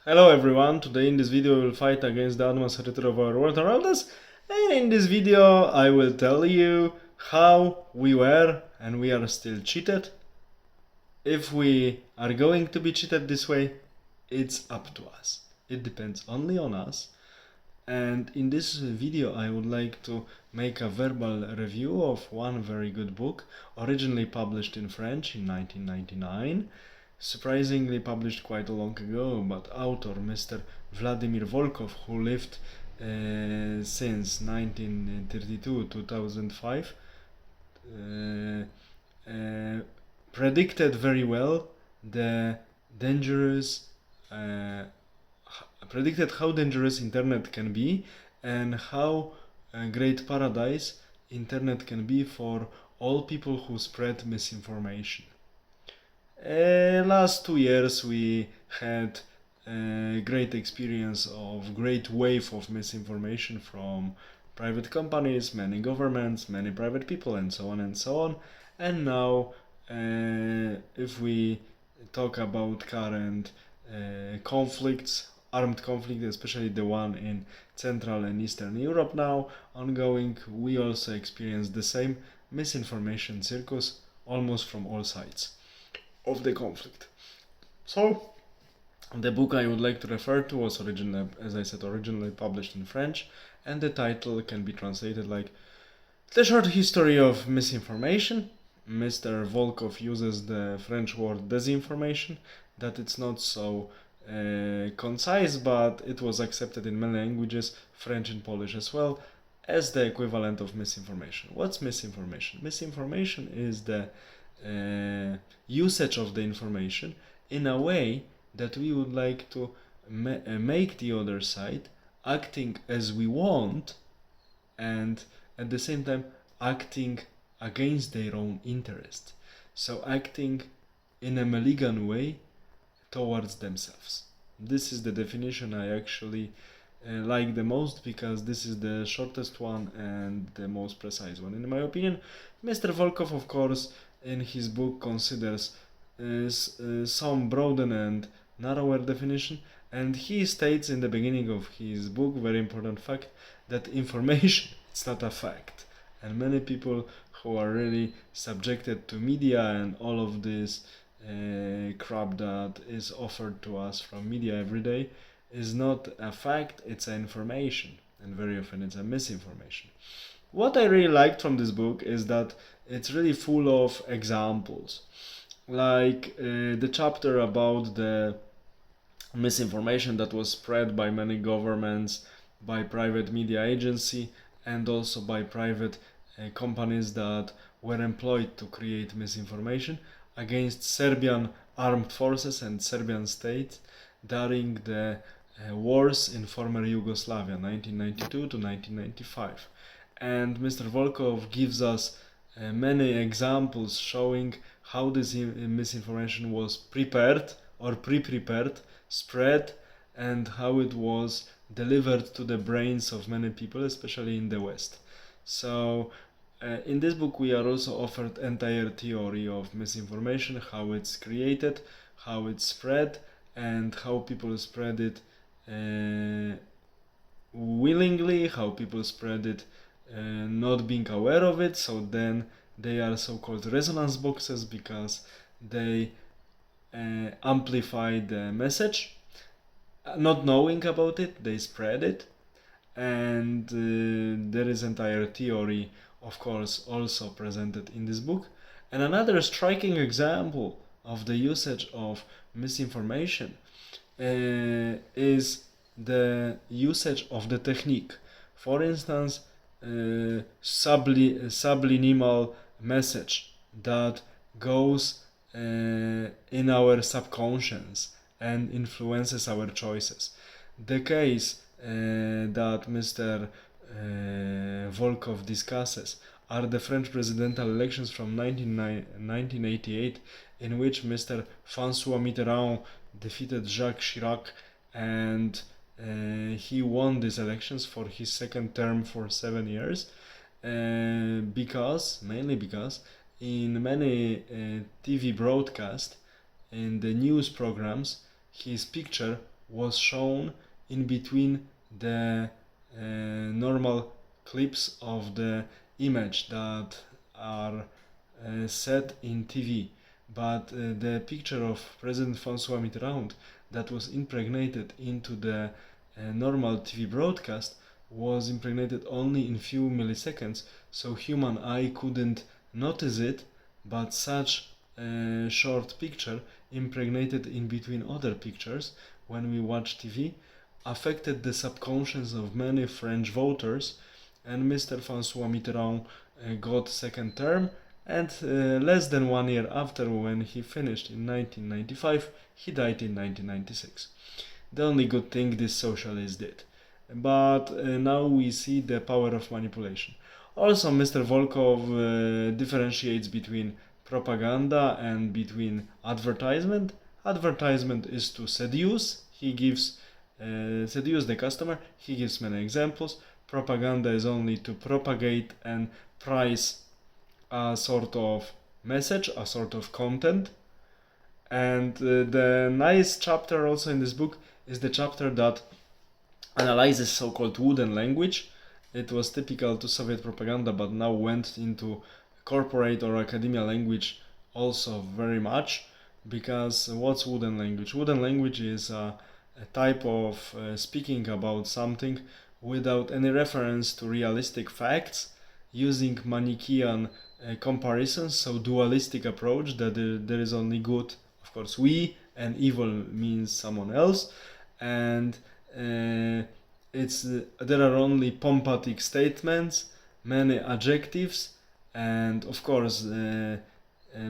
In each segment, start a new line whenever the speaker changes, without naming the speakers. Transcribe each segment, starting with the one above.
Hello everyone, today in this video we will fight against the adversary of our world around us, and in this video I will tell you how we were and we are still cheated. If we are going to be cheated this way, it's up to us. It depends only on us. And in this video I would like to make a verbal review of one very good book, originally published in French in 1999. Surprisingly published quite a long ago, but author Mr. Vladimir Volkov, who lived since 1932 2005, predicted very well the dangerous predicted how dangerous internet can be and how great paradise internet can be for all people who spread misinformation. Last 2 years we had a great experience of great wave of misinformation from private companies, many governments, many private people, and so on and so on. And now if we talk about current conflicts, armed conflict, especially the one in Central and Eastern Europe now ongoing, we also experience the same misinformation circus almost from all sides of the conflict. So the book I would like to refer to was originally, as I said, originally published in French, and the title can be translated like The Short History of Misinformation. Mr. Volkov uses the French word disinformation, that it's not so concise, but it was accepted in many languages, French and Polish as well, as the equivalent of misinformation. What's misinformation? Misinformation is the usage of the information in a way that we would like to make the other side acting as we want, and at the same time acting against their own interest. So acting in a malignant way towards themselves. This is the definition I actually like the most, because this is the shortest one and the most precise one in my opinion. Mr. Volkov, of course, in his book considers some broader and narrower definition, and he states in the beginning of his book, very important fact, that information is not a fact. And many people who are really subjected to media and all of this crap that is offered to us from media every day is not a fact, it's an information, and very often it's a misinformation. What I really liked from this book is that it's really full of examples, like the chapter about the misinformation that was spread by many governments, by private media agency, and also by private companies that were employed to create misinformation against Serbian armed forces and Serbian state during the wars in former Yugoslavia, 1992 to 1995. And Mr. Volkov gives us many examples showing how this misinformation was prepared or pre-prepared, spread, and how it was delivered to the brains of many people, especially in the West. So in this book we are also offered entire theory of misinformation, how it's created, how it's spread, and how people spread it willingly, how people spread it not being aware of it. So then they are so-called resonance boxes, because they amplify the message. Not knowing about it, they spread it. And there is entire theory, of course, also presented in this book. And another striking example of the usage of misinformation is the usage of the technique. For instance, subliminal message that goes in our subconscious and influences our choices. The case that Mr. Volkov discusses are the French presidential elections from 1988, in which Mr. François Mitterrand defeated Jacques Chirac, and he won these elections for his second term for 7 years, mainly because in many TV broadcasts, in the news programs, his picture was shown in between the normal clips of the image that are set in TV. But the picture of President François Mitterrand that was impregnated into the normal TV broadcast was impregnated only in few milliseconds, so human eye couldn't notice it, but such a short picture impregnated in between other pictures when we watch TV affected the subconscious of many French voters, and Mr. François Mitterrand got second term, and less than 1 year after, when he finished in 1995, he died in 1996. The only good thing this socialist did. But now we see the power of manipulation. Also, Mr. Volkov differentiates between propaganda and between advertisement. Advertisement is to seduce. He gives seduce the customer. He gives many examples. Propaganda is only to propagate and price a sort of message, a sort of content. And the nice chapter also in this book is the chapter that analyzes so-called wooden language. It was typical to Soviet propaganda, but now went into corporate or academia language also very much. Because what's wooden language? Wooden language is a type of speaking about something without any reference to realistic facts, using Manichaean comparisons, so dualistic approach that there is only good, of course, we, and evil means someone else, and there are only pompatic statements, many adjectives, and of course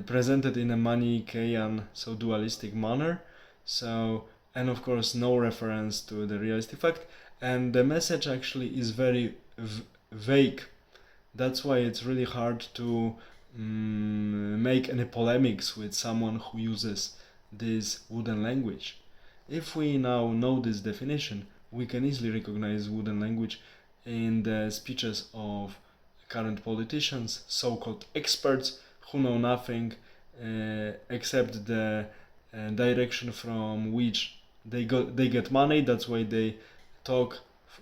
presented in a Manichaean, so dualistic manner. So, and of course no reference to the realistic fact, and the message actually is very vague. That's why it's really hard to make any polemics with someone who uses this wooden language. If we now know this definition, we can easily recognize wooden language in the speeches of current politicians, so-called experts who know nothing except the direction from which they get money. That's why they talk.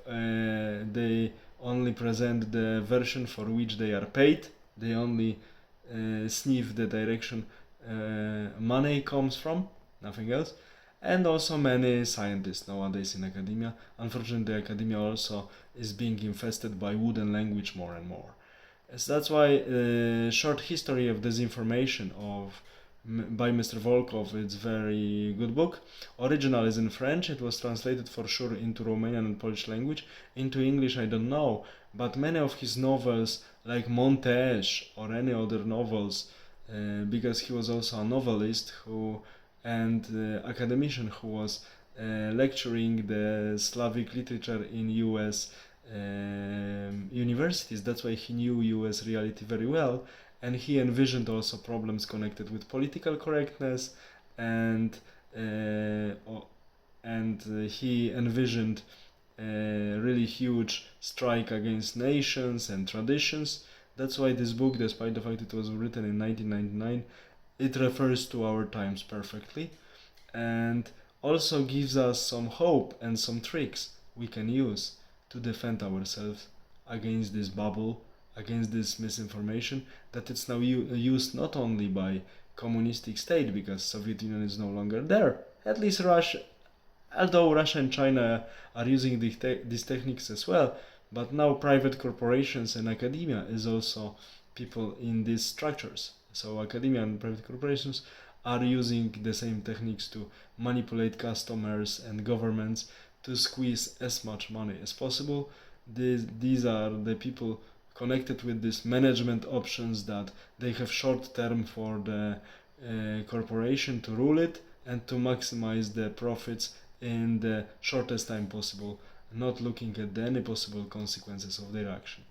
They only present the version for which they are paid. They only sniff the direction money comes from, nothing else. And also many scientists nowadays in academia. Unfortunately, academia also is being infested by wooden language more and more. So that's why short history of disinformation by Mr. Volkov, it's very good book. Original is in French. It was translated for sure into Romanian and Polish language. Into English I don't know, but many of his novels, like Montes or any other novels, because he was also a novelist and academician who was lecturing the Slavic literature in US universities. That's why he knew US reality very well, and he envisioned also problems connected with political correctness, and he envisioned a really huge strike against nations and traditions. That's why this book, despite the fact it was written in 1999, it refers to our times perfectly, and also gives us some hope and some tricks we can use to defend ourselves against this bubble, against this misinformation that it's now used not only by communistic state, because Soviet Union is no longer there, at least Russia, although Russia and China are using these techniques as well, but now private corporations and academia is also people in these structures. So academia and private corporations are using the same techniques to manipulate customers and governments to squeeze as much money as possible. These are the people connected with these management options, that they have short term for the corporation to rule it and to maximize the profits in the shortest time possible, not looking at any possible consequences of their action.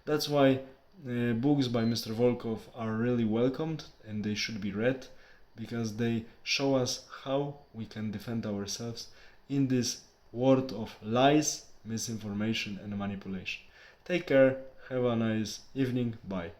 That's why books by Mr. Volkov are really welcomed, and they should be read, because they show us how we can defend ourselves in this world of lies, misinformation and manipulation. Take care, have a nice evening, bye.